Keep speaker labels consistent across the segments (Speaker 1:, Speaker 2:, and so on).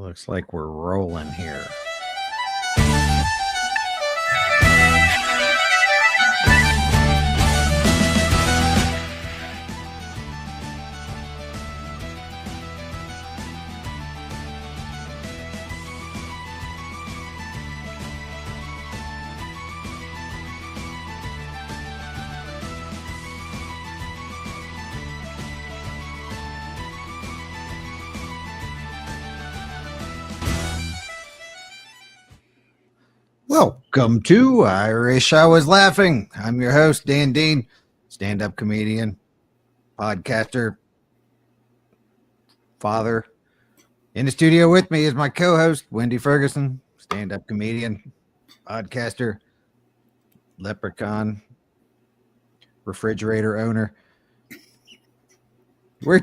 Speaker 1: Looks like we're rolling here. Welcome to Irish I Was Laughing. I'm your host, Dan Dean, stand-up comedian, podcaster, father. In the studio with me is my co-host, Wendi Ferguson, stand-up comedian, podcaster, leprechaun, refrigerator owner. We're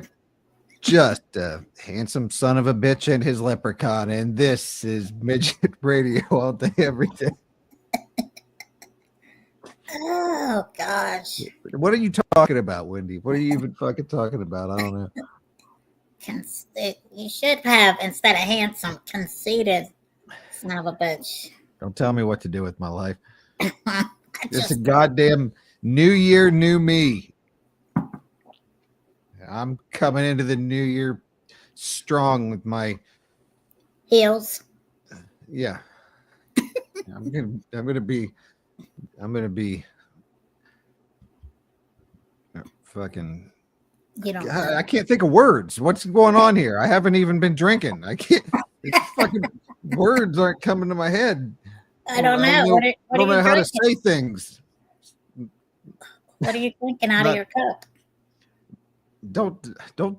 Speaker 1: just a handsome son of a bitch and his leprechaun, and this is Midget Radio all day, every day.
Speaker 2: Oh, gosh.
Speaker 1: What are you talking about, Wendi? What are you even fucking talking about? I don't know.
Speaker 2: You should have, instead of handsome, conceited son of a bitch.
Speaker 1: Don't tell me what to do with my life. It's a goddamn new year, new me. I'm coming into the new year strong with my
Speaker 2: heels.
Speaker 1: Yeah. I'm gonna be fucking.
Speaker 2: You don't.
Speaker 1: I can't think of words. What's going on here? I haven't even been drinking. I can't. Fucking words aren't coming to my head.
Speaker 2: I don't know.
Speaker 1: I don't know how to say things.
Speaker 2: What are you drinking out of your cup?
Speaker 1: Don't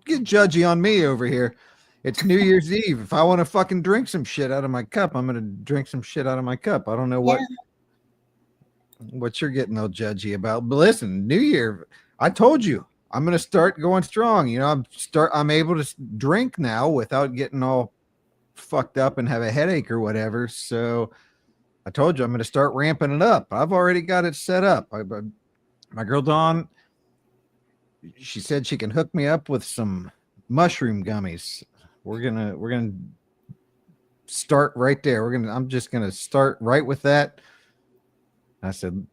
Speaker 1: get judgy on me over here. It's New Year's Eve. If I want to fucking drink some shit out of my cup, I'm gonna drink some shit out of my cup. I don't know what you're getting all judgy about. But listen, New Year, I told you I'm gonna start going strong. You know, I'm able to drink now without getting all fucked up and have a headache or whatever. So I told you I'm gonna start ramping it up. I've already got it set up. My girl Dawn, she said she can hook me up with some mushroom gummies. We're gonna start right there. I'm just gonna start right with that. I said,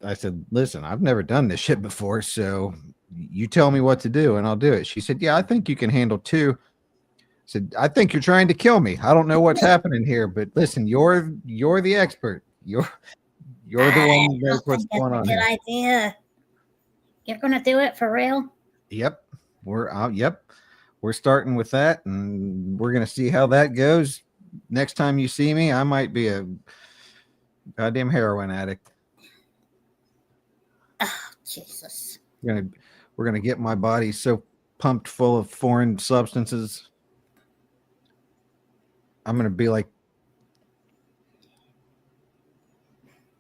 Speaker 1: listen, I've never done this shit before, so you tell me what to do and I'll do it. She said, yeah, I think you can handle 2. I said, I think you're trying to kill me. I don't know what's happening here, but listen, you're the expert. You're the one who knows what's going on.
Speaker 2: Good idea. You're gonna do it for real?
Speaker 1: Yep. We're starting with that, and we're gonna see how that goes. Next time you see me, I might be a goddamn heroin addict.
Speaker 2: Oh, Jesus.
Speaker 1: We're gonna get my body so pumped full of foreign substances. I'm gonna be like,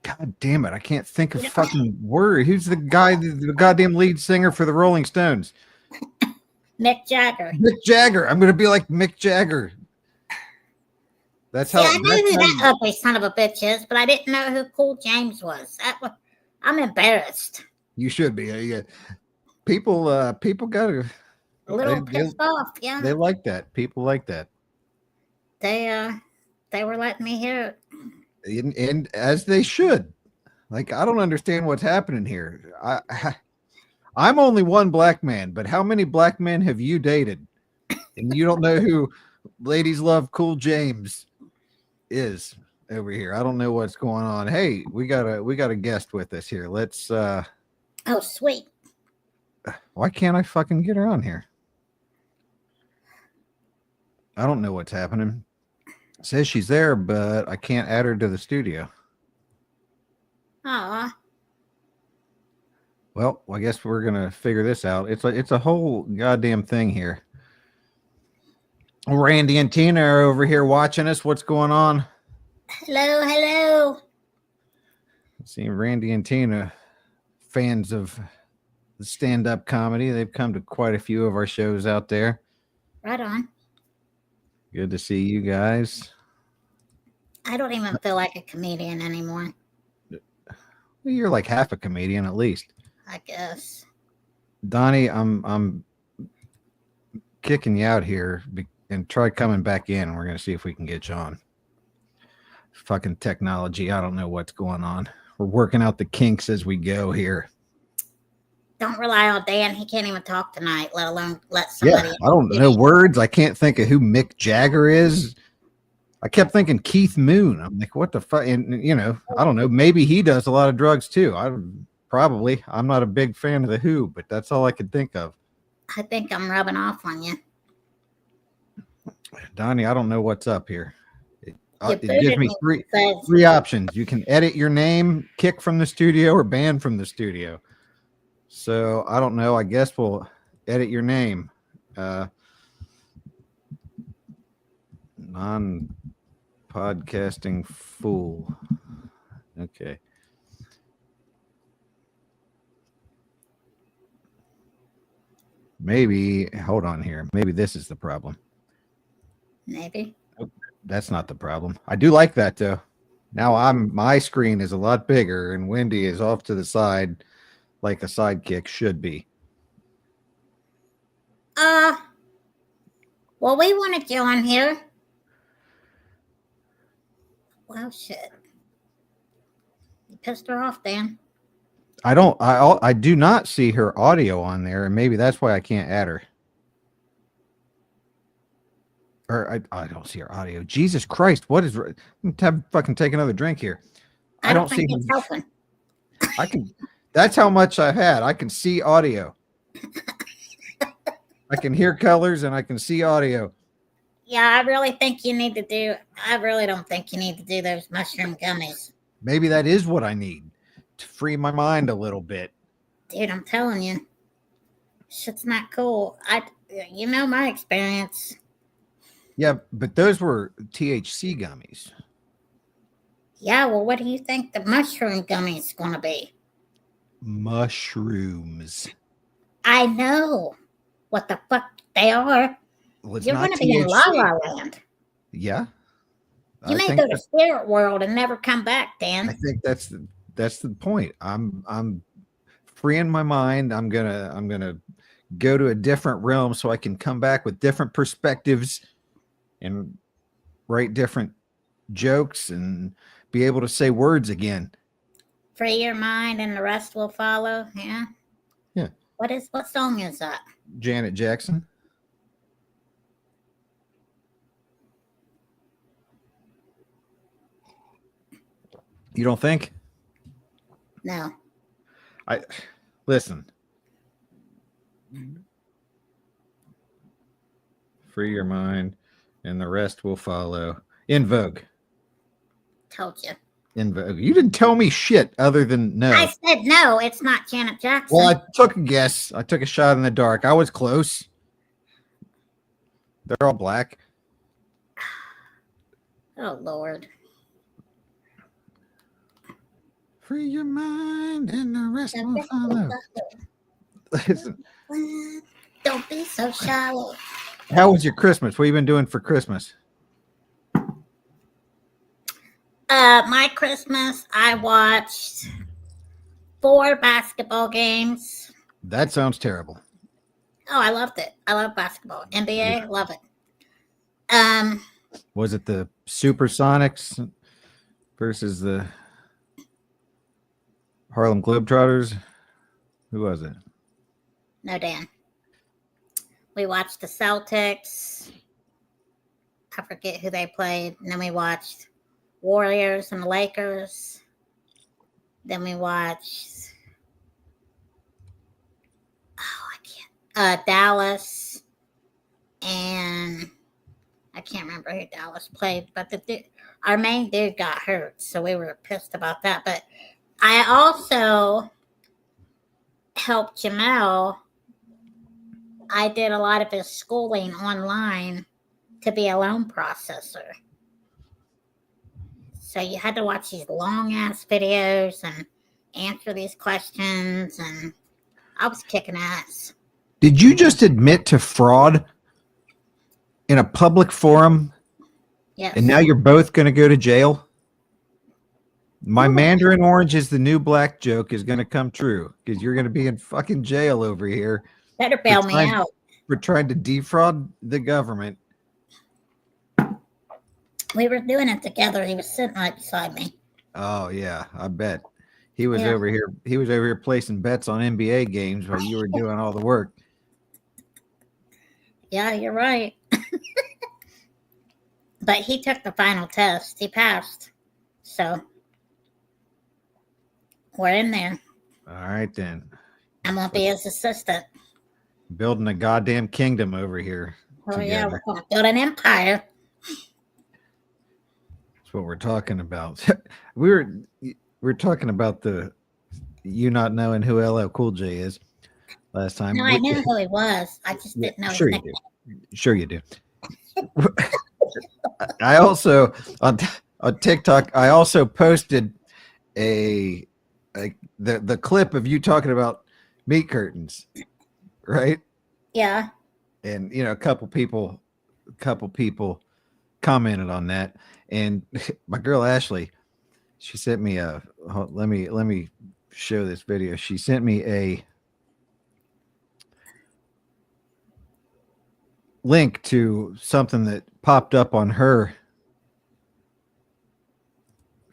Speaker 1: God damn it, I can't think of fucking word. Who's the guy, the goddamn lead singer for the Rolling Stones?
Speaker 2: Mick Jagger.
Speaker 1: Mick Jagger. I'm gonna be like Mick Jagger. That's how.
Speaker 2: I knew who that ugly son of a bitch is, but I didn't know who Cool James was. I'm embarrassed.
Speaker 1: You should be. People got a
Speaker 2: little pissed off. Yeah,
Speaker 1: they like that. People like that.
Speaker 2: They were letting me hear it,
Speaker 1: and as they should. Like, I don't understand what's happening here. I'm only one black man, but how many black men have you dated? And you don't know who Ladies Love Cool James is over here. I don't know what's going on. Hey, we got a guest with us here. Let's
Speaker 2: oh, sweet.
Speaker 1: Why can't I fucking get her on here? I don't know what's happening. It says she's there, but I can't add her to the studio.
Speaker 2: Aw.
Speaker 1: Well, I guess we're gonna figure this out. It's a whole goddamn thing here. Randy and Tina are over here watching us. What's going on?
Speaker 2: Hello.
Speaker 1: See, Randy and Tina, fans of the stand-up comedy. They've come to quite a few of our shows out there.
Speaker 2: Right on.
Speaker 1: Good to see you guys.
Speaker 2: I don't even feel like a comedian anymore.
Speaker 1: You're like half a comedian at least.
Speaker 2: I guess.
Speaker 1: Donnie, I'm kicking you out here and try coming back in. We're going to see if we can get you on. Fucking technology. I don't know what's going on. We're working out the kinks as we go here.
Speaker 2: Don't rely on Dan. He can't even talk tonight, let alone let somebody.
Speaker 1: Yeah, I don't know words. I can't think of who Mick Jagger is. I kept thinking Keith Moon. I'm like, what the fuck? And you know, I don't know. Maybe he does a lot of drugs too. Probably. I'm not a big fan of the Who, but that's all I could think of.
Speaker 2: I think I'm rubbing off on you.
Speaker 1: Donnie, I don't know what's up here. It
Speaker 2: booted
Speaker 1: gives me
Speaker 2: me,
Speaker 1: three options. You can edit your name, kick from the studio, or ban from the studio. So I don't know. I guess we'll edit your name. Non-podcasting fool. Okay. Maybe, hold on here. Maybe this is the problem.
Speaker 2: Maybe.
Speaker 1: That's not the problem. I do like that though. Now my screen is a lot bigger and Wendi is off to the side like a sidekick should be.
Speaker 2: Well, we wanted you on here. Well, shit. You pissed her off, Dan.
Speaker 1: I do not see her audio on there, and maybe that's why I can't add her. Or I don't see her audio. Jesus Christ, what is? Fucking take another drink here.
Speaker 2: I don't think it's helping.
Speaker 1: I can. That's how much I've had. I can see audio. I can hear colors and I can see audio.
Speaker 2: Yeah, I really think you need to do. I really don't think you need to do those mushroom gummies.
Speaker 1: Maybe that is what I need to free my mind a little bit.
Speaker 2: Dude, I'm telling you, shit's not cool. You know my experience.
Speaker 1: Yeah, but those were THC gummies.
Speaker 2: Yeah, well, what do you think the mushroom gummy is going to be?
Speaker 1: Mushrooms.
Speaker 2: I know what the fuck they are.
Speaker 1: Well,
Speaker 2: you're going to be in La La Land.
Speaker 1: Yeah.
Speaker 2: You may go to spirit world and never come back, Dan.
Speaker 1: I think that's the point. I'm freeing my mind. I'm gonna go to a different realm so I can come back with different perspectives and write different jokes and be able to say words again.
Speaker 2: Free your mind and the rest will follow. Yeah.
Speaker 1: Yeah.
Speaker 2: What song is that?
Speaker 1: Janet Jackson. You don't think?
Speaker 2: No.
Speaker 1: Listen. Free your mind and the rest will follow. In Vogue.
Speaker 2: Told you.
Speaker 1: In Vogue. You didn't tell me shit other than no.
Speaker 2: I said no, it's not Janet Jackson.
Speaker 1: Well, I took a guess. I took a shot in the dark. I was close. They're all black.
Speaker 2: Oh, Lord.
Speaker 1: Free your mind and the rest will follow. Listen.
Speaker 2: Don't be so shallow.
Speaker 1: How was your Christmas? What have you been doing for Christmas?
Speaker 2: My Christmas, I watched 4 basketball games.
Speaker 1: That sounds terrible.
Speaker 2: Oh, I loved it. I love basketball. NBA, love it.
Speaker 1: Was it the Supersonics versus the Harlem Globetrotters? Who was it?
Speaker 2: No, Dan. We watched the Celtics. I forget who they played. And then we watched Warriors and the Lakers. Then we watched Dallas, and I can't remember who Dallas played, but our main dude got hurt, so we were pissed about that. But I also helped Jamel. I did a lot of his schooling online to be a loan processor. So you had to watch these long ass videos and answer these questions, and I was kicking ass.
Speaker 1: Did you just admit to fraud in a public forum?
Speaker 2: Yes.
Speaker 1: And now you're both going to go to jail? My Mandarin Orange is the new black joke is going to come true because you're going to be in fucking jail over here.
Speaker 2: Better bail me out.
Speaker 1: For trying to defraud the government
Speaker 2: We were doing it together. He was sitting right beside me.
Speaker 1: Oh yeah, I bet. He was
Speaker 2: Yeah.
Speaker 1: over here. He was over here placing bets on NBA games while you were doing all the work.
Speaker 2: Yeah, you're right. But he took the final test. He passed. So we're in there.
Speaker 1: All right then.
Speaker 2: I'm gonna be his assistant.
Speaker 1: Building a goddamn kingdom over here.
Speaker 2: Oh yeah,
Speaker 1: together.
Speaker 2: we're gonna build an empire.
Speaker 1: That's what we're talking about. we're talking about the you not knowing who LL Cool J is last time.
Speaker 2: No, I knew who he was. I just didn't know his
Speaker 1: Sure you
Speaker 2: name.
Speaker 1: do. Sure you do. I also on TikTok. I also posted the clip of you talking about meat curtains, right?
Speaker 2: Yeah.
Speaker 1: And a couple people commented on that, and my girl Ashley, she sent me let me show this video. She sent me a link to something that popped up on her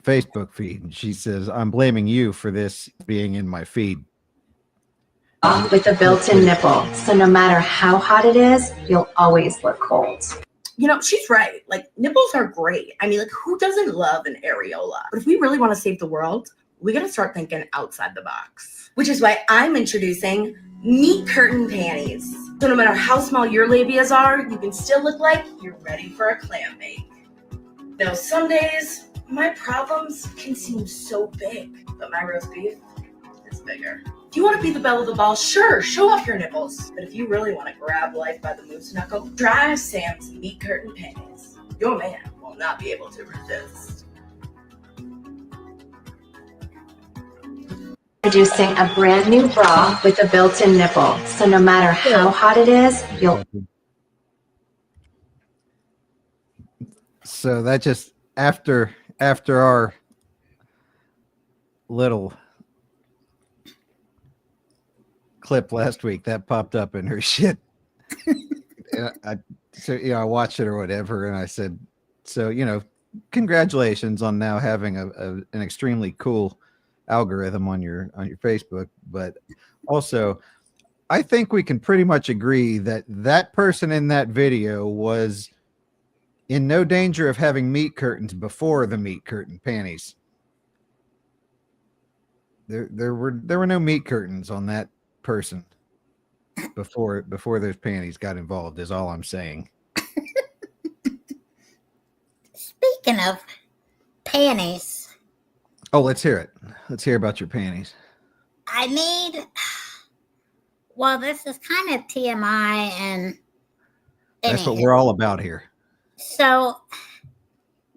Speaker 1: Facebook feed, and she says, "I'm blaming you for this being in my feed."
Speaker 3: With a built-in nipple, so no matter how hot it is, you'll always look cold.
Speaker 4: She's right. Like, nipples are great. I mean, like, who doesn't love an areola? But if we really want to save the world, we got to start thinking outside the box. Which is why I'm introducing meat curtain panties. So no matter how small your labias are, you can still look like you're ready for a clam bake. Now, some days, my problems can seem so big, but my roast beef is bigger. If you want to be the belle of the ball, sure, show off your nipples. But if you really want to grab life by the moose knuckle, try Sam's meat curtain panties. Your man will not be able to resist.
Speaker 3: Introducing a brand new bra with a built-in nipple, so no matter how hot it is, you'll...
Speaker 1: So that just after our little clip last week, that popped up in her shit. I watched it or whatever, and I said, so congratulations on now having an extremely cool algorithm on your Facebook, but also I think we can pretty much agree that person in that video was in no danger of having meat curtains before the meat curtain panties. There were no meat curtains on that person before those panties got involved, is all I'm saying.
Speaker 2: Speaking of panties.
Speaker 1: Oh, let's hear it. Let's hear about your panties.
Speaker 2: Well, this is kind of TMI and
Speaker 1: that's what we're all about here.
Speaker 2: So,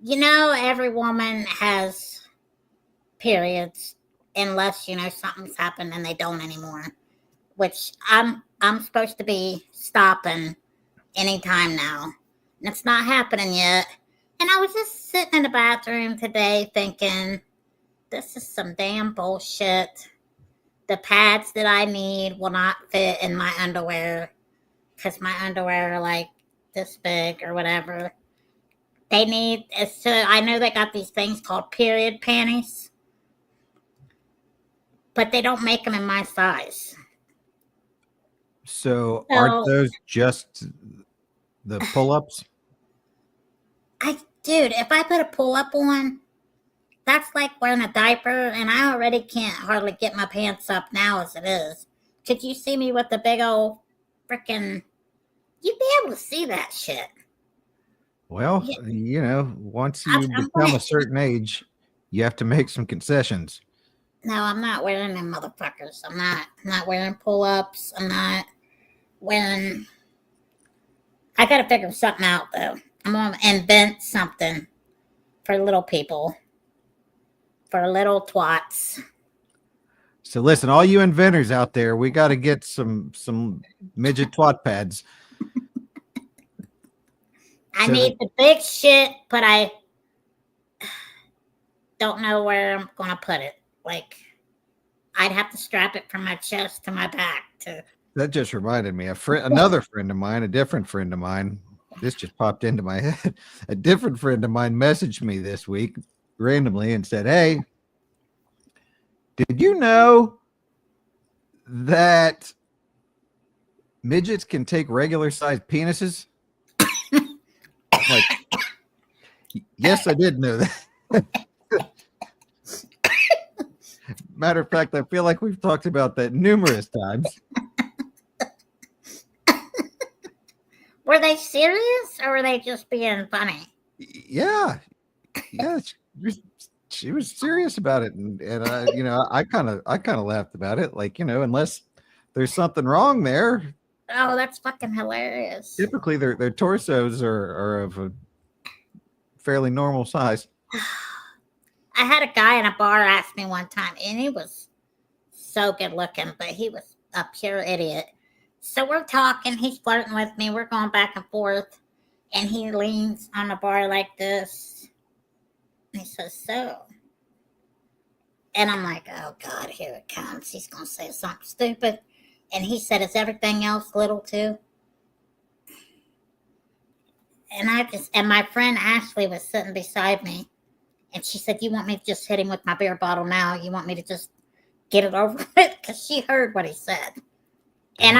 Speaker 2: every woman has periods unless, something's happened and they don't anymore, which I'm supposed to be stopping anytime now. And it's not happening yet. And I was just sitting in the bathroom today thinking, this is some damn bullshit. The pads that I need will not fit in my underwear because my underwear are like this big or whatever. I know they got these things called period panties, but they don't make them in my size.
Speaker 1: So aren't those just the pull-ups?
Speaker 2: Dude, if I put a pull-up on, that's like wearing a diaper, and I already can't hardly get my pants up now as it is. Could you see me with the big old freaking... You'd be able to see that shit.
Speaker 1: Well, once you become a certain age, you have to make some concessions.
Speaker 2: No, I'm not wearing them motherfuckers. I'm not wearing pull-ups. I'm not wearing... I gotta figure something out, though. I'm gonna invent something for little people. For little twats.
Speaker 1: So listen, all you inventors out there, we got to get some midget twat pads.
Speaker 2: I need the big shit, but I don't know where I'm gonna put it. Like, I'd have to strap it from my chest to my back.
Speaker 1: That just reminded me, another friend of mine, a different friend of mine, this just popped into my head. A different friend of mine messaged me this week randomly and said, "Hey, did you know that midgets can take regular sized penises?" Like, yes, I did know that. Matter of fact, I feel like we've talked about that numerous times.
Speaker 2: Were they serious or were they just being funny?
Speaker 1: Yeah, yeah, she was serious about it, and I kind of laughed about it, like, unless there's something wrong there.
Speaker 2: Oh, that's fucking hilarious.
Speaker 1: Typically, their torsos are of a fairly normal size.
Speaker 2: I had a guy in a bar ask me one time, and he was so good looking, but he was a pure idiot. So we're talking, he's flirting with me, we're going back and forth, and he leans on the bar like this. He says, "So," and I'm like, "Oh God, here it comes. He's gonna say something stupid." And he said, "Is everything else little too?" And my friend Ashley was sitting beside me, and she said, "You want me to just hit him with my beer bottle now? You want me to just get it over with?" Because she heard what he said. And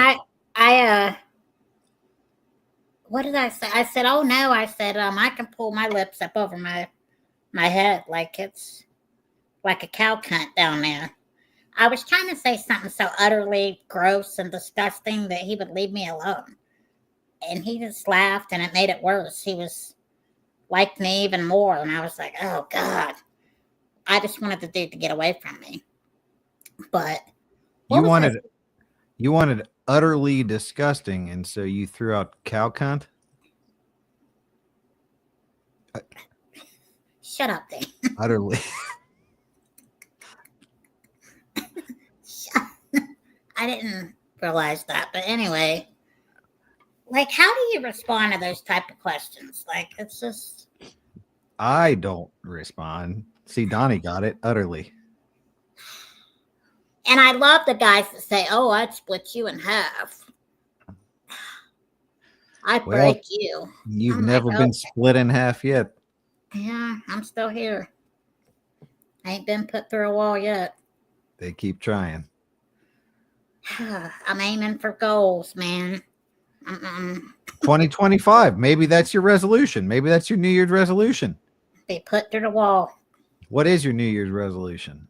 Speaker 2: what did I say? I said, "Oh no," I said, "I can pull my lips up over my head like it's like a cow cunt down there." I was trying to say something so utterly gross and disgusting that he would leave me alone. And he just laughed, and it made it worse. He was liked me even more, and I was like, "Oh God." I just wanted the dude to get away from me. But
Speaker 1: You wanted utterly disgusting, and so you threw out cow cunt?
Speaker 2: Shut up, Dan.
Speaker 1: Utterly.
Speaker 2: I didn't realize that. But anyway, like, how do you respond to those type of questions? Like, it's just...
Speaker 1: I don't respond. See, Donnie got it. Utterly.
Speaker 2: And I love the guys that say, "Oh, I'd split you in half. I'd break you."
Speaker 1: You've
Speaker 2: I'm
Speaker 1: never
Speaker 2: like,
Speaker 1: been
Speaker 2: "Okay."
Speaker 1: split in half yet.
Speaker 2: Yeah, I'm still here. I ain't been put through a wall yet.
Speaker 1: They keep trying.
Speaker 2: I'm aiming for goals, man.
Speaker 1: 2025. Maybe that's your resolution. Maybe that's your New Year's resolution.
Speaker 2: Be put through the wall.
Speaker 1: What is your New Year's resolution?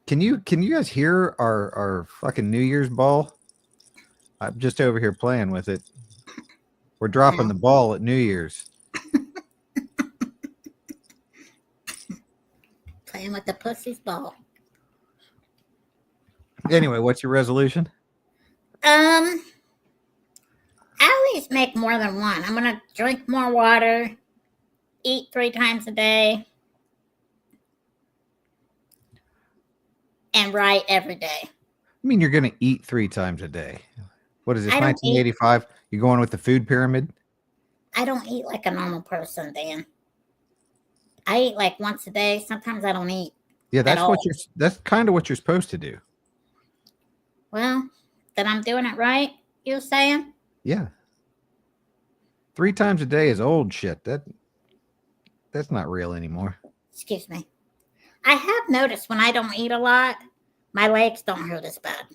Speaker 2: Can
Speaker 1: you guys hear our fucking New Year's ball? I'm just over here playing with it. We're dropping the ball at New Year's.
Speaker 2: Playing with the pussy's ball.
Speaker 1: Anyway, what's your resolution?
Speaker 2: I always make more than one. I'm gonna drink more water, eat 3 times a day, and write every day.
Speaker 1: I mean, you're going to eat 3 times a day. What is this,
Speaker 2: I don't
Speaker 1: 1985? You're going with the food pyramid?
Speaker 2: I don't eat like a normal person, Dan. I eat like once a day. Sometimes I don't eat.
Speaker 1: Yeah, that's kind of what you're supposed to do.
Speaker 2: Well, then I'm doing it right, you're saying?
Speaker 1: Yeah. 3 times a day is old shit. That's not real anymore.
Speaker 2: Excuse me. I have noticed when I don't eat a lot, my legs don't hurt as bad.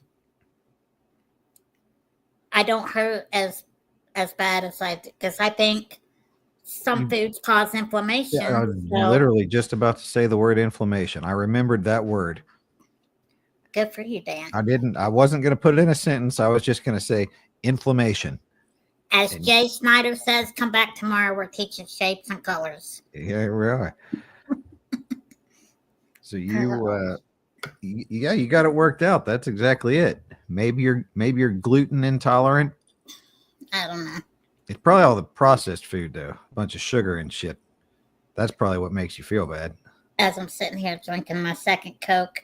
Speaker 2: I don't hurt as bad as I do, because I think some foods cause inflammation.
Speaker 1: Yeah, I was literally just about to say the word inflammation. I remembered that word.
Speaker 2: Good for you, Dan.
Speaker 1: I wasn't going to put it in a sentence. I was just going to say inflammation.
Speaker 2: As Jay Snyder says, come back tomorrow. We're teaching shapes and colors.
Speaker 1: Yeah, we are. So you got it worked out. That's exactly it. Maybe you're gluten intolerant.
Speaker 2: I don't know.
Speaker 1: It's probably all the processed food though. A bunch of sugar and shit. That's probably what makes you feel bad.
Speaker 2: As I'm sitting here drinking my second Coke.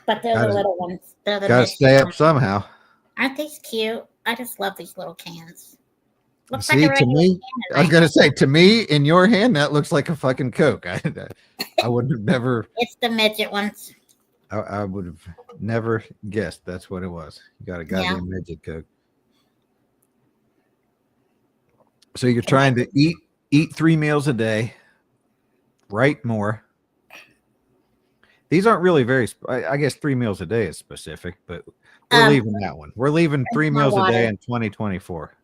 Speaker 2: But they're the little ones. They're the
Speaker 1: gotta stay up somehow.
Speaker 2: Aren't these cute? I just love these little cans. Looks
Speaker 1: See,
Speaker 2: like
Speaker 1: to me, I was gonna say, to me, in your hand, that looks like a fucking Coke. I would have never.
Speaker 2: It's the midget ones.
Speaker 1: I would have never guessed that's what it was. You got a
Speaker 2: Yeah.
Speaker 1: goddamn midget Coke. So you're trying to eat 3 meals a day, write more. These aren't really very. I guess 3 meals a day is specific, but we're leaving that one. We're leaving 3
Speaker 2: more
Speaker 1: meals a day
Speaker 2: water.
Speaker 1: in 2024.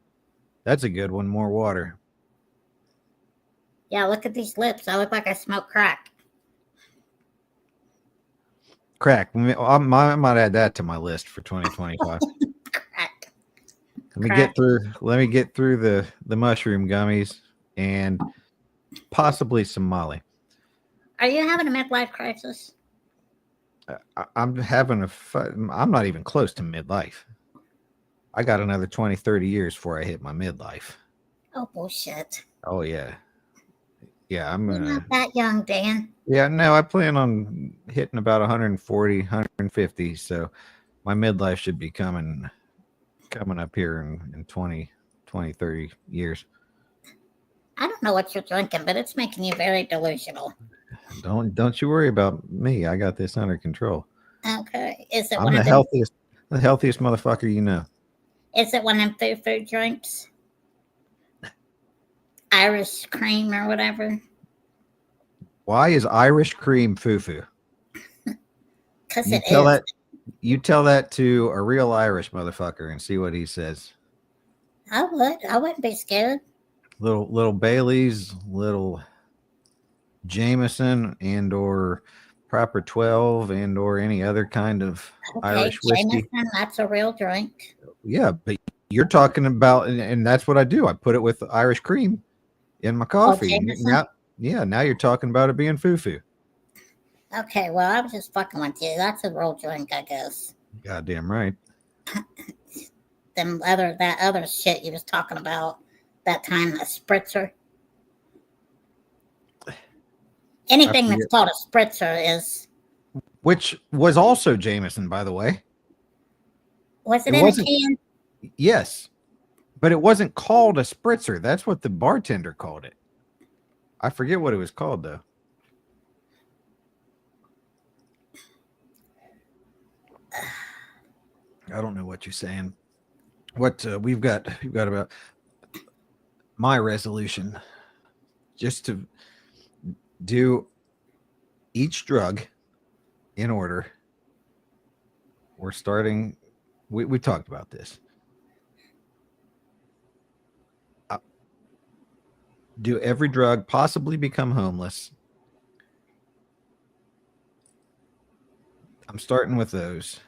Speaker 1: That's a good one. More water.
Speaker 2: Yeah, look at these lips. I look like I smoke crack.
Speaker 1: Crack. I might add that to my list for 2025.
Speaker 2: Crack.
Speaker 1: Let me get through the mushroom gummies and possibly some Molly.
Speaker 2: Are you having a midlife crisis?
Speaker 1: I'm having I'm not even close to midlife. I got another 20, 30 years before I hit my midlife.
Speaker 2: Oh, bullshit.
Speaker 1: Oh, yeah. Yeah,
Speaker 2: You're not that young, Dan.
Speaker 1: Yeah, no, I plan on hitting about 140, 150. So my midlife should be coming up here in 20, 30 years.
Speaker 2: I don't know what you're drinking, but it's making you very delusional.
Speaker 1: Don't you worry about me. I got this under control.
Speaker 2: Okay. Is it
Speaker 1: I'm
Speaker 2: one
Speaker 1: the
Speaker 2: of them?
Speaker 1: healthiest motherfucker you know.
Speaker 2: Is it one of them food drinks? Irish cream or whatever?
Speaker 1: Why is Irish cream foo-foo?
Speaker 2: Because
Speaker 1: You
Speaker 2: it
Speaker 1: tell
Speaker 2: is.
Speaker 1: that you tell that to a real Irish motherfucker and see what he says.
Speaker 2: I would. I wouldn't be scared.
Speaker 1: Little Baileys, little Jameson, and or proper 12, and or any other kind of
Speaker 2: Okay,
Speaker 1: Irish whiskey.
Speaker 2: Jameson, that's a real drink.
Speaker 1: Yeah, but you're talking about, and that's what I do. I put it with Irish cream in my coffee.
Speaker 2: Jameson?
Speaker 1: Now you're talking about it being foo-foo.
Speaker 2: Okay, well, I was just fucking with you. That's a real drink, I guess.
Speaker 1: Goddamn right.
Speaker 2: That other shit you was talking about that time, the spritzer. Anything that's called a spritzer is.
Speaker 1: Which was also Jameson, by the way.
Speaker 2: Was it in a can?
Speaker 1: Yes, but it wasn't called a spritzer. That's what the bartender called it. I forget what it was called though. I don't know what you're saying. What we've got about my resolution, just to do each drug in order. We're starting. We talked about this. Do every drug, possibly become homeless. I'm starting with those.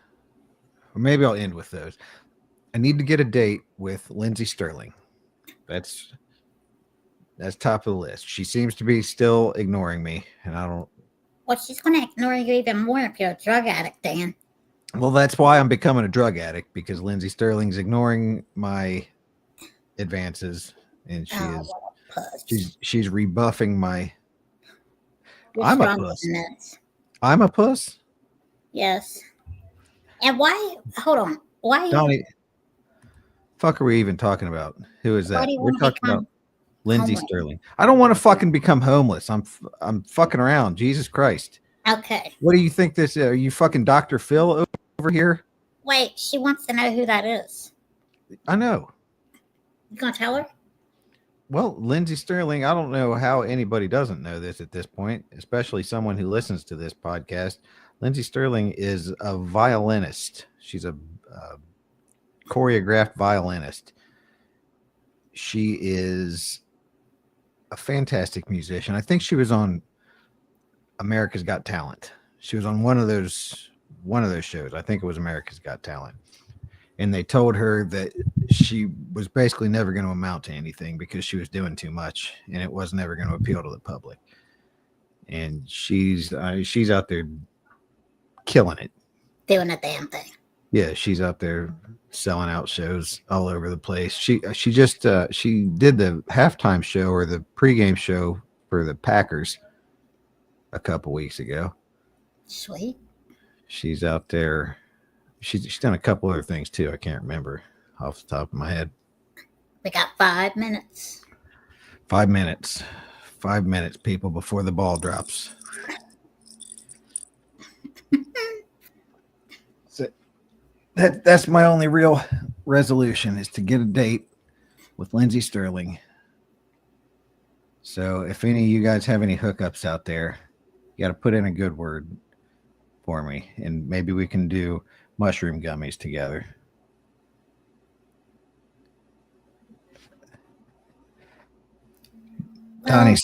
Speaker 1: Or maybe I'll end with those. I need to get a date with Lindsay Sterling. That's top of the list. She seems to be still ignoring me, and I don't.
Speaker 2: Well, she's going to ignore you even more if you're a drug addict, Dan.
Speaker 1: Well, that's why I'm becoming a drug addict, because Lindsay Sterling's ignoring my advances, and she's rebuffing my. I'm a puss. I'm a puss.
Speaker 2: Yes. And why? Hold on. Why?
Speaker 1: Donnie, fuck are we even talking about? Who is that? We're talking about Lindsay Sterling. I don't want to fucking become homeless. I'm fucking around. Jesus Christ.
Speaker 2: Okay.
Speaker 1: What do you think this is? Are you fucking Dr. Phil over here?
Speaker 2: Wait, she wants to know who that is.
Speaker 1: I know.
Speaker 2: You gonna tell her?
Speaker 1: Well, Lindsay Sterling, I don't know how anybody doesn't know this at this point, especially someone who listens to this podcast. Lindsay Sterling is a violinist. She's a choreographed violinist. She is a fantastic musician. I think she was on America's Got Talent. She was on one of those shows. I think it was America's Got Talent. And they told her that she was basically never going to amount to anything because she was doing too much and it was never going to appeal to the public. And she's out there killing it.
Speaker 2: Doing a damn thing.
Speaker 1: Yeah, she's out there selling out shows all over the place. She just she did the halftime show or the pregame show for the Packers a couple weeks ago.
Speaker 2: Sweet.
Speaker 1: She's out there. She's done a couple other things too. I can't remember off the top of my head.
Speaker 2: We got 5 minutes.
Speaker 1: 5 minutes. 5 minutes, people, before the ball drops. That's my only real resolution is to get a date with Lindsay Sterling. So if any of you guys have any hookups out there, you got to put in a good word for me, and maybe we can do mushroom gummies together. Donnie,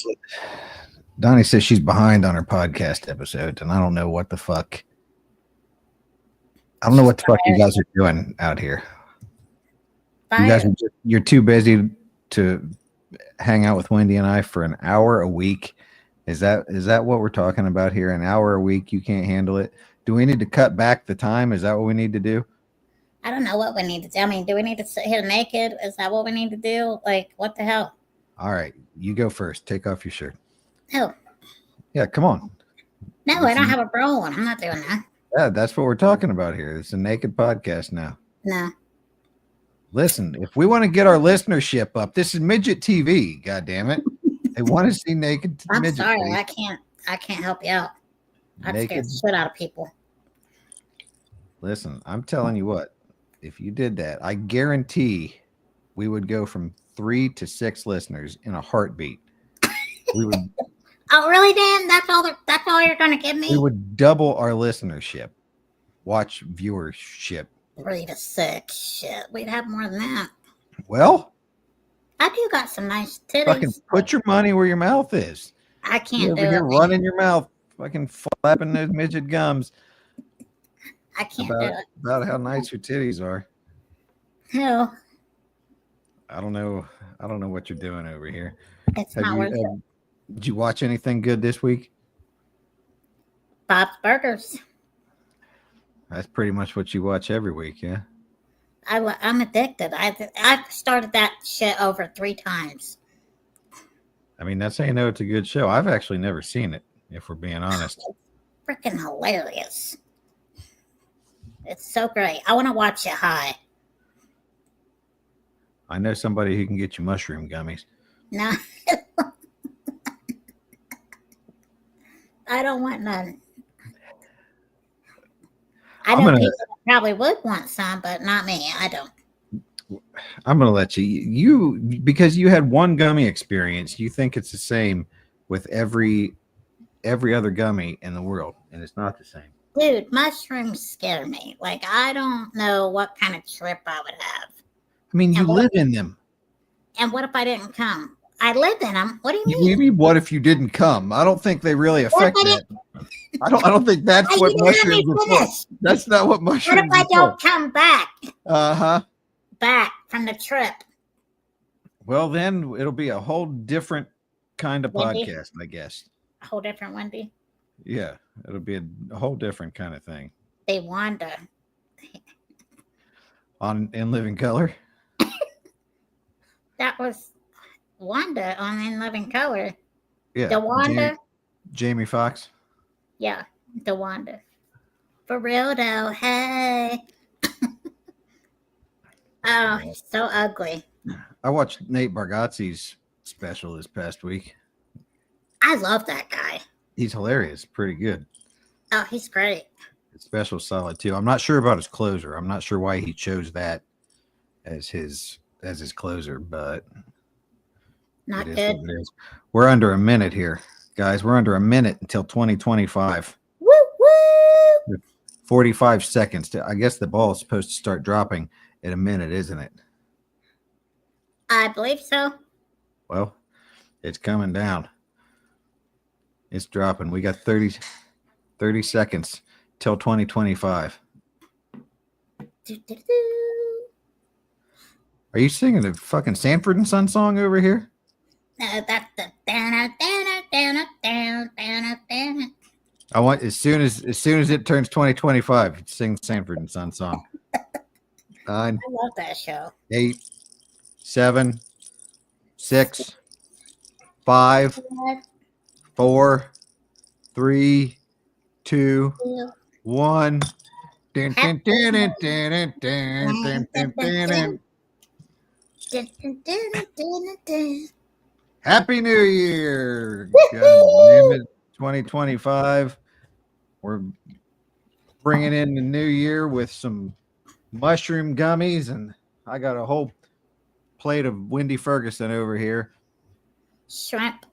Speaker 1: Donnie says she's behind on her podcast episodes, and I don't know what the fuck. I don't know what the fuck you guys are doing out here. You guys are you're too busy to hang out with Wendi and I for an hour a week. Is that what we're talking about here? An hour a week? You can't handle it? Do we need to cut back the time? Is that what we need to do?
Speaker 2: I don't know what we need to do. I mean, do we need to sit here naked? Is that what we need to do? Like, what the hell?
Speaker 1: All right, you go first. Take off your shirt.
Speaker 2: No.
Speaker 1: Yeah, come on.
Speaker 2: No, I don't have a bra on. I'm not doing that.
Speaker 1: Yeah, that's what we're talking about here. It's a naked podcast now.
Speaker 2: No.
Speaker 1: Listen, if we want to get our listenership up, this is Midget TV. God damn it! They want to see naked.
Speaker 2: I'm
Speaker 1: midget
Speaker 2: sorry,
Speaker 1: face.
Speaker 2: I can't help you out. I'd scare
Speaker 1: Naked.
Speaker 2: the shit out of people.
Speaker 1: Listen, I'm telling you what. If you did that, I guarantee we would go from 3 to 6 listeners in a heartbeat. We would.
Speaker 2: Oh, really, Dan? That's all you're gonna give me?
Speaker 1: We would double our listenership. Watch viewership.
Speaker 2: 3 to 6. Shit, we'd have more than that.
Speaker 1: Well,
Speaker 2: I do got some nice titties.
Speaker 1: fucking put your money where your mouth is.
Speaker 2: I
Speaker 1: You
Speaker 2: can't do
Speaker 1: over here
Speaker 2: it.
Speaker 1: running your mouth, fucking flapping those midget gums
Speaker 2: I can't do
Speaker 1: about,
Speaker 2: it.
Speaker 1: about how nice your titties are.
Speaker 2: No,
Speaker 1: I don't know what you're doing over here.
Speaker 2: it's not worth it.
Speaker 1: Did you watch anything good this week?
Speaker 2: Bob's Burgers.
Speaker 1: That's pretty much what you watch every week, yeah.
Speaker 2: I'm addicted. I've started that shit over 3 times.
Speaker 1: I mean, that's how you know it's a good show. I've actually never seen it, if we're being honest.
Speaker 2: Freaking hilarious. It's so great. I want to watch it high.
Speaker 1: I know somebody who can get you mushroom gummies.
Speaker 2: No. I don't want none. I know people that probably would want some, but not me. I don't.
Speaker 1: I'm gonna let you because you had one gummy experience. You think it's the same with every other gummy in the world, and it's not the same.
Speaker 2: Dude, mushrooms scare me. Like, I don't know what kind of trip I would have.
Speaker 1: I mean, you live in them.
Speaker 2: And what if I didn't come? I live in them. What do you
Speaker 1: You
Speaker 2: mean?
Speaker 1: mean what if you didn't come? I don't think they really affect that. I don't think that's
Speaker 2: Hey,
Speaker 1: what
Speaker 2: you didn't let me
Speaker 1: mushrooms are for.
Speaker 2: finish.
Speaker 1: That's not what
Speaker 2: What
Speaker 1: mushrooms
Speaker 2: if I
Speaker 1: are for.
Speaker 2: don't come back?
Speaker 1: Uh-huh.
Speaker 2: Back from the trip.
Speaker 1: Well, then it'll be a whole different kind of
Speaker 2: Wendy?
Speaker 1: podcast, I guess.
Speaker 2: A whole different Wendy.
Speaker 1: Yeah, it'll be a whole different kind of thing.
Speaker 2: They Wanda.
Speaker 1: In Living Color.
Speaker 2: That was Wanda on In Living Color.
Speaker 1: Yeah.
Speaker 2: The Wanda.
Speaker 1: Jamie Foxx.
Speaker 2: Yeah, the Wanda. For real though, hey. Oh, he's so ugly.
Speaker 1: I watched Nate Bargatze's special this past week.
Speaker 2: I love that guy.
Speaker 1: He's hilarious, pretty good.
Speaker 2: Oh, he's great.
Speaker 1: His special's solid too. I'm not sure about his closer. I'm not sure why he chose that as his closer, but
Speaker 2: Not
Speaker 1: it is
Speaker 2: good.
Speaker 1: what it is. We're under a minute here, guys. We're under a minute until 2025.
Speaker 2: Woo woo.
Speaker 1: 45 seconds. I guess the ball is supposed to start dropping in a minute, isn't it?
Speaker 2: I believe so.
Speaker 1: Well, it's coming down. It's dropping. We got 30 seconds till 2025.
Speaker 2: Do-do-do.
Speaker 1: Are you singing a fucking Sanford and Son song over here?
Speaker 2: No, that's the down, down, down, down, down, down.
Speaker 1: I want as soon as it turns 2025, sing Sanford and Son song. 9,
Speaker 2: I love that show.
Speaker 1: 8, 7, 6, 5, 4, 3, 2, 1. Dun, dun, dun, dun, dun, dun, dun, dun, dun. Happy New Year! God damn it, 2025. We're bringing in the new year with some mushroom gummies, and I got a whole plate of Wendy Ferguson over here.
Speaker 2: Shrimp.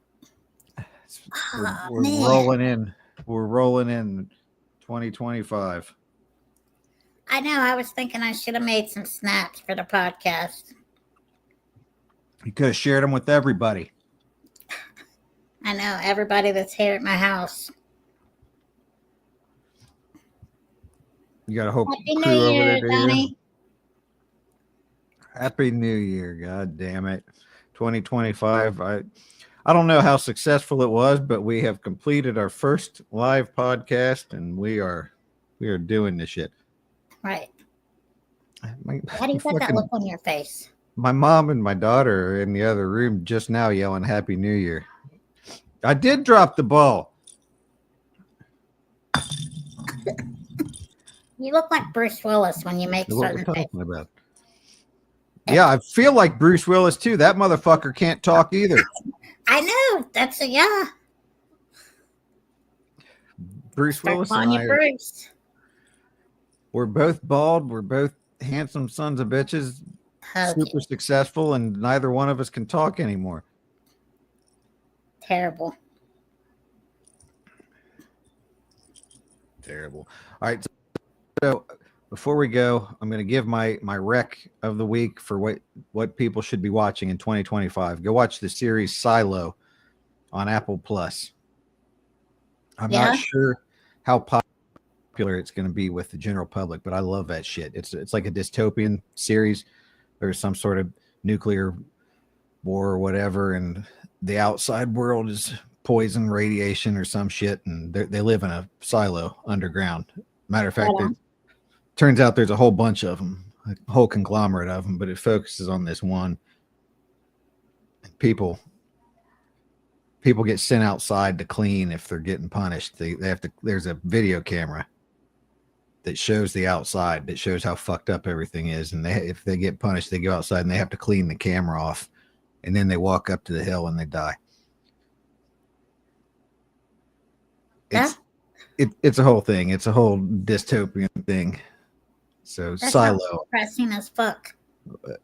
Speaker 1: We're,
Speaker 2: Oh,
Speaker 1: we're
Speaker 2: man.
Speaker 1: rolling in. We're rolling in 2025.
Speaker 2: I know. I was thinking I should have made some snaps for the podcast.
Speaker 1: You could have shared them with everybody.
Speaker 2: I know everybody that's here at my house.
Speaker 1: You got a whole
Speaker 2: Happy
Speaker 1: crew
Speaker 2: New
Speaker 1: over
Speaker 2: Year,
Speaker 1: there, do you?
Speaker 2: Donnie.
Speaker 1: Happy New Year. God damn it. 2025. I don't know how successful it was, but we have completed our first live podcast, and we are doing this shit.
Speaker 2: Right.
Speaker 1: My,
Speaker 2: Why do you got that look on your face?
Speaker 1: my mom and my daughter are in the other room just now yelling Happy New Year. I did drop the ball.
Speaker 2: You look like Bruce Willis when you make
Speaker 1: What we're
Speaker 2: certain things.
Speaker 1: talking about. Yeah, I feel like Bruce Willis too. That motherfucker can't talk either.
Speaker 2: I know. That's a yeah.
Speaker 1: Bruce
Speaker 2: Start
Speaker 1: Willis
Speaker 2: calling
Speaker 1: and
Speaker 2: you
Speaker 1: I
Speaker 2: Bruce.
Speaker 1: we're both bald. We're both handsome sons of bitches,
Speaker 2: Okay.
Speaker 1: super successful, and neither one of us can talk anymore.
Speaker 2: Terrible.
Speaker 1: Terrible. All right. So before we go, I'm going to give my rec of the week for what people should be watching in 2025. Go watch the series Silo on Apple Plus. I'm
Speaker 2: Yeah?
Speaker 1: not sure how popular it's going to be with the general public, but I love that shit. It's like a dystopian series. There's some sort of nuclear war or whatever, and the outside world is poison radiation or some shit, and they live in a silo underground. Matter of fact,
Speaker 2: Right on.
Speaker 1: it turns out there's a whole bunch of them, a whole conglomerate of them, but it focuses on this one. People get sent outside to clean if they're getting punished. They have to. There's a video camera that shows the outside, that shows how fucked up everything is, and if they get punished, they go outside and they have to clean the camera off, and then they walk up to the hill and they die. It's a whole thing. It's a whole dystopian thing. So
Speaker 2: That
Speaker 1: Silo.
Speaker 2: sounds depressing as fuck.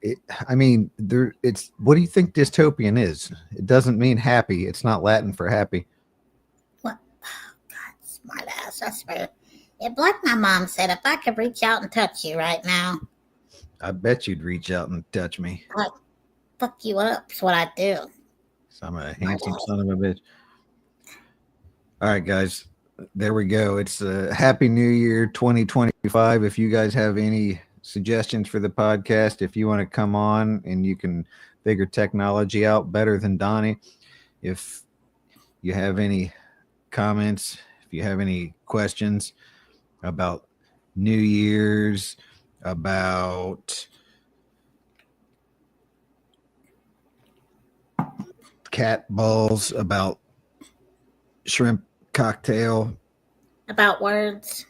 Speaker 1: It's what do you think dystopian is? It doesn't mean happy. It's not Latin for happy.
Speaker 2: What? God, smart ass. I swear. If, like my mom said, if I could reach out and touch you right now,
Speaker 1: I bet you'd reach out and touch me.
Speaker 2: I'd fuck you up. That's what I do.
Speaker 1: So I'm a handsome son of a bitch. All right, guys. There we go. It's a Happy New Year 2025. If you guys have any suggestions for the podcast, if you want to come on and you can figure technology out better than Donnie, if you have any comments, if you have any questions about New Year's, about cat balls, about shrimp cocktail,
Speaker 2: About words.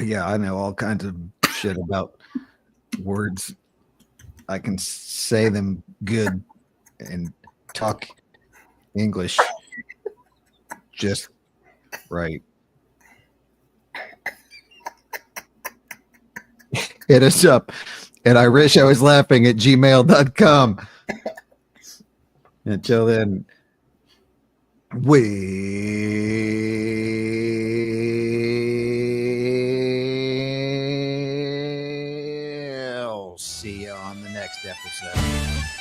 Speaker 1: yeah, I know all kinds of shit about words. I can say them good and talk English just right. Hit us up and I wish I was laughing at gmail.com. Until then, we'll see you on the next episode.